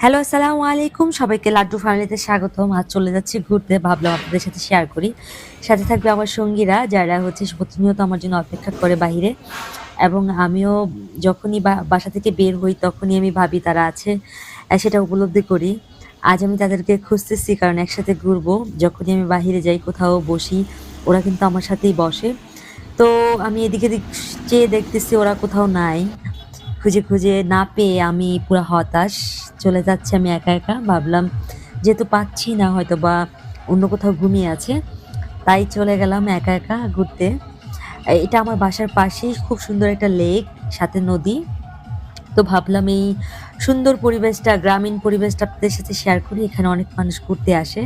Hello, আসসালামু আলাইকুম। সবাইকে লাড্ডু ফ্যামিলিতে স্বাগতম। আজ চলে যাচ্ছি ঘুরতে। ভাবলাম আপনাদের সাথে শেয়ার করি। সাথে থাকবে আমার সঙ্গীরা, যারা হচ্ছে প্রতিনিয়ত আমার জন্য অপেক্ষা করে বাহিরে। এবং আমিও যখনই বাসা থেকে বের হই, তখনই আমি ভাবি তারা আছে। সেটা উপলব্ধি করি। আজ আমি তাদেরকে খুঁজতেছি, কারণ একসাথে ঘুরবো। যখনই আমি বাহিরে যাই, কোথাও বসি, ওরা কিন্তু আমার সাথেই বসে। তো আমি এদিকে এদিক চেয়ে দেখতেছি ওরা কোথাও নাই। খুঁজে, খুঁজে না পেয়ে আমি পুরা হতাশ। চলে যাচ্ছি আমি একা, একা। ভাবলাম যেহেতু পাচ্ছি না, হয়তোবা অন্য কোথাও ঘুমিয়ে আছে। তাই চলে গেলাম একা, একা ঘুরতে। এটা আমার বাসার পাশেই খুব সুন্দর একটা লেক, সাথে নদী। তো ভাবলাম এই সুন্দর পরিবেশটা, গ্রামীণ পরিবেশটা আপনাদের সাথে শেয়ার করি। এখানে অনেক মানুষ ঘুরতে আসে।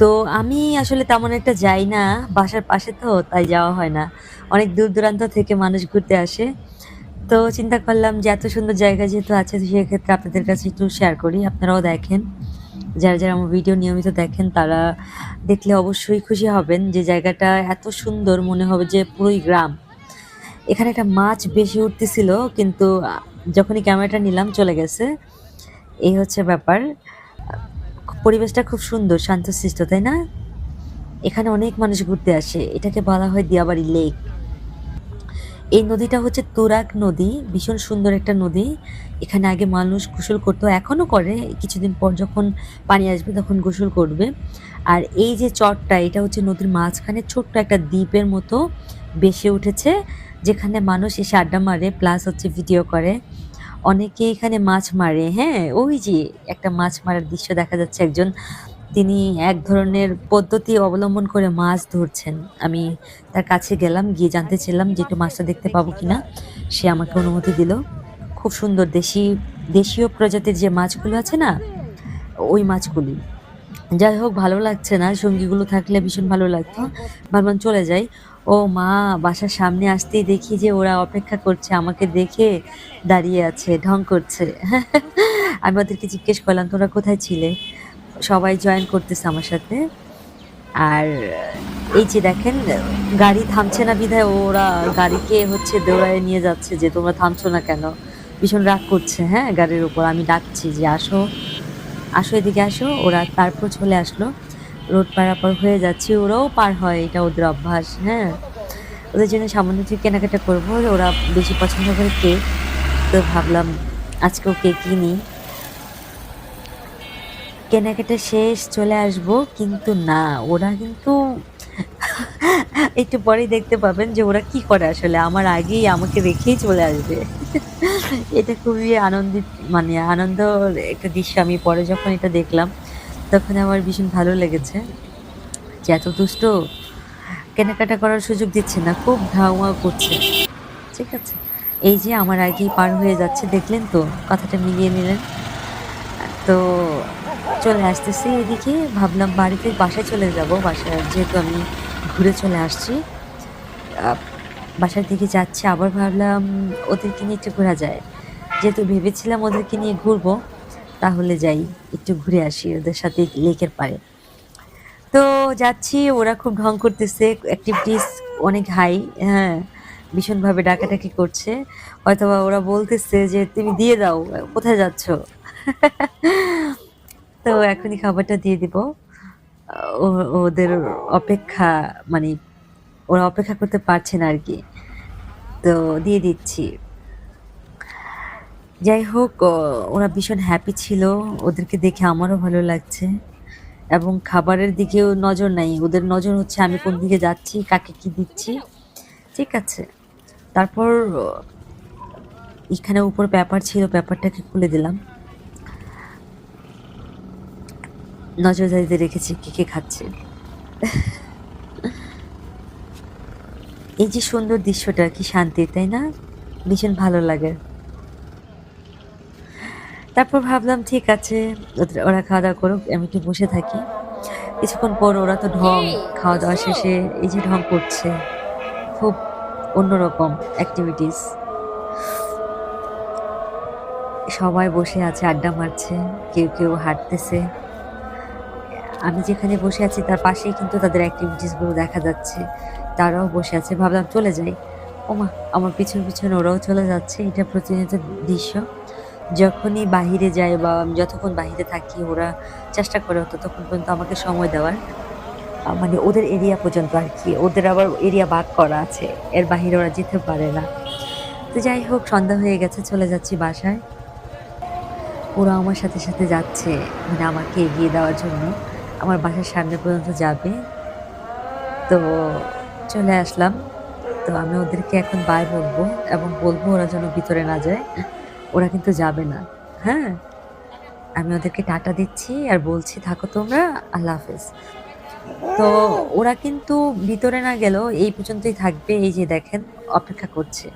তো আমি আসলে তেমন একটা যাই না। বাসার পাশে তো, তাই যাওয়া হয় না। অনেক দূর-দূরান্ত থেকে মানুষ ঘুরতে আসে। তো চিন্তা করলাম যে এত সুন্দর জায়গা যেহেতু আছে, তো সেক্ষেত্রে আপনাদের কাছে একটু শেয়ার করি। আপনারাও দেখেন। যারা, যারা আমার ভিডিও নিয়মিত দেখেন, তারা দেখলে অবশ্যই খুশি হবেন যে জায়গাটা এত সুন্দর, মনে হবে যে পুরোই গ্রাম। এখানে একটা মাছ বেশি উঠতেছিল, কিন্তু যখনই ক্যামেরাটা নিলাম চলে গেছে। এই হচ্ছে ব্যাপার। পরিবেশটা খুব সুন্দর, শান্তশিষ্ট, তাই না? এখানে অনেক মানুষ ঘুরতে আসে। এটাকে বলা হয় দিয়াবাড়ি লেক। এই নদীটা হচ্ছে তুরাগ নদী, ভীষণ সুন্দর একটা নদী। এখানে আগে মানুষ গোসল করতো, এখনো করে। কিছুদিন পর যখন পানি আসবে তখন গোসল করবে। আর এই যে চরটা, এটা হচ্ছে নদীর মাঝখানে ছোট্ট একটা দ্বীপের মতো ভেসে উঠেছে, যেখানে মানুষ এসে আড্ডা মারে, প্লাস হচ্ছে ভিডিও করে। অনেকে এখানে মাছ মারে। হ্যাঁ, ওই যে একটা মাছ মারার দৃশ্য দেখা যাচ্ছে। একজন, তিনি এক ধরনের পদ্ধতি অবলম্বন করে মাছ ধরছেন। আমি তার কাছে গেলাম, গিয়ে জানতে চাইলাম যে একটু মাছটা দেখতে পাবো কিনা। সে আমাকে অনুমতি দিল। খুব সুন্দর দেশীয় প্রজাতির যে মাছগুলো আছে না, ওই মাছগুলি। যাই হোক, ভালো লাগছে না, সঙ্গীগুলো থাকলে ভীষণ ভালো লাগতো। ভাবলাম চলে যাই। ও মা, বাসার সামনে আসতেই দেখি যে ওরা অপেক্ষা করছে, আমাকে দেখে দাঁড়িয়ে আছে, ঢং করছে। আমি ওদেরকে জিজ্ঞেস করলাম, তোমরা কোথায় ছিলে? সবাই জয়েন করতেছে আমার সাথে। আর এই যে দেখেন, গাড়ি থামছে না বিধায় ওরা গাড়িকে হচ্ছে দৌড়ায় নিয়ে যাচ্ছে যে তোমরা থামছো না কেন। ভীষণ রাগ করছে, হ্যাঁ, গাড়ির উপর। আমি ডাকছি যে আসো, আসো এদিকে আসো। ওরা তারপর চলে আসলো। রোড পারাপার হয়ে যাচ্ছি, ওরাও পার হয়, এটা ওদের অভ্যাস। হ্যাঁ, ওদের জন্য সামান্য কিছু কেনাকাটা করবো। ওরা বেশি পছন্দ করে কেক। তো ভাবলাম আজকেও কেক কিনি। কেনাকাটা শেষ, চলে আসবো, কিন্তু না, ওরা কিন্তু একটু পরেই দেখতে পাবেন যে ওরা কি করে আসলে। আমার আগেই আমাকে রেখেই চলে আসবে। এটা খুবই আনন্দিত, মানে আনন্দর একটা দৃশ্য। আমি পরে যখন এটা দেখলাম, তখন আমার ভীষণ ভালো লেগেছে যে এত দুষ্ট, কেনাকাটা করার সুযোগ দিচ্ছে না, খুব ধাউমাউ করছে। ঠিক আছে? এই যে আমার আগেই পার হয়ে যাচ্ছে, দেখলেন তো? কথাটা মিলিয়ে নিলেন। তো চলে আসতেছি এদিকে। ভাবলাম বাড়িতে, বাসায় চলে যাব। বাসায় যেহেতু আমি ঘুরে চলে আসছি, আ বাসার দিকে যাচ্ছি। আবার ভাবলাম ওদেরকে নিয়ে একটু ঘোরা যায়। যেহেতু ভেবেছিলাম ওদেরকে নিয়ে ঘুরবো, তাহলে যাই, একটু ঘুরে আসি ওদের সাথে লেকের পাড়ে। তো যাচ্ছি, ওরা খুব ঢং করতেছে, এক্টিভিটিস অনেক হাই। হ্যাঁ, ভীষণভাবে ডাকাডাকি করছে। হয়তোবা ওরা বলতেছে যে, "তুমি দিয়ে দাও, কোথায় যাচ্ছ?" তো এখনই খাবারটা দিয়ে দিব। আ ও ওদের অপেক্ষা, মানে ওরা অপেক্ষা করতে পারছে না আরকি। তো দিয়ে দিচ্ছি। যাই হোক, ওরা ভীষণ হ্যাপি ছিল। ওদেরকে দেখে আমারও ভালো লাগছে। এবং খাবারের দিকেও নজর নাই। ওদের নজর হচ্ছে আমি কোন দিকে যাচ্ছি, কাকে কি দিচ্ছি। ঠিক আছে? তারপর এখানে উপর পেপার ছিল, পেপারটাকে খুলে দিলাম। নজরদারিতে রেখেছি কে, কে খাচ্ছে। এই যে সুন্দর দৃশ্যটা, কি শান্তির, তাই না? ভীষণ ভালো লাগে। তারপর ভাবলাম ঠিক আছে, ওরা খাওয়া-দাওয়া করুক, আমি একটু বসে থাকি। কিছুক্ষণ পর ওরা তো ঢং, খাওয়া-দাওয়া শেষে এই যে ঢং করছে। খুব অন্যরকম এক্টিভিটিস। সবাই বসে আছে, আড্ডা মারছে, কেউ, কেউ হাঁটতেছে। আমি যেখানে বসে আছি তার পাশেই কিন্তু তাদের এক্টিভিটিস গুলো দেখা যাচ্ছে। তারাও বসে আছে। ভাবলাম চলে যাই। ওমা! আমার পিছনে, পিছনে ওরাও চলে যাচ্ছে। এটা প্রতিনিয়ত দৃশ্য। যখনই বাহিরে যাই বা আমি যতক্ষণ বাহিরে থাকি ওরা চেষ্টা করে ততক্ষণ পর্যন্ত আমাকে সময় দেওয়ার। মানে ওদের এরিয়া পর্যন্ত আরকি। ওদের আবার এরিয়া ভাগ করা আছে। এর বাহিরে ওরা যেতে পারে না। তো যাই হোক সন্ধ্যা হয়ে গেছে চলে যাচ্ছি বাসায়। ওরা আমার সাথে যাচ্ছে মানে আমাকে এগিয়ে দেওয়ার জন্য। আমার বাসার সামনে পর্যন্ত যাবে। তো চলে আসলাম। তো আমি ওদেরকে এখন বাই বলবো এবং বলবো ওরা যেন ভিতরে না যায়। ওরা কিন্তু যাবে না। হ্যাঁ? আমি ওদেরকে টাটা দিচ্ছি আর বলছি, "থাকো তোমরা, আল্লাহ হাফেজ।" তো ওরা কিন্তু ভিতরে না গেলেও এই পর্যন্তই থাকবে। এই যে দেখেন অপেক্ষা করছে।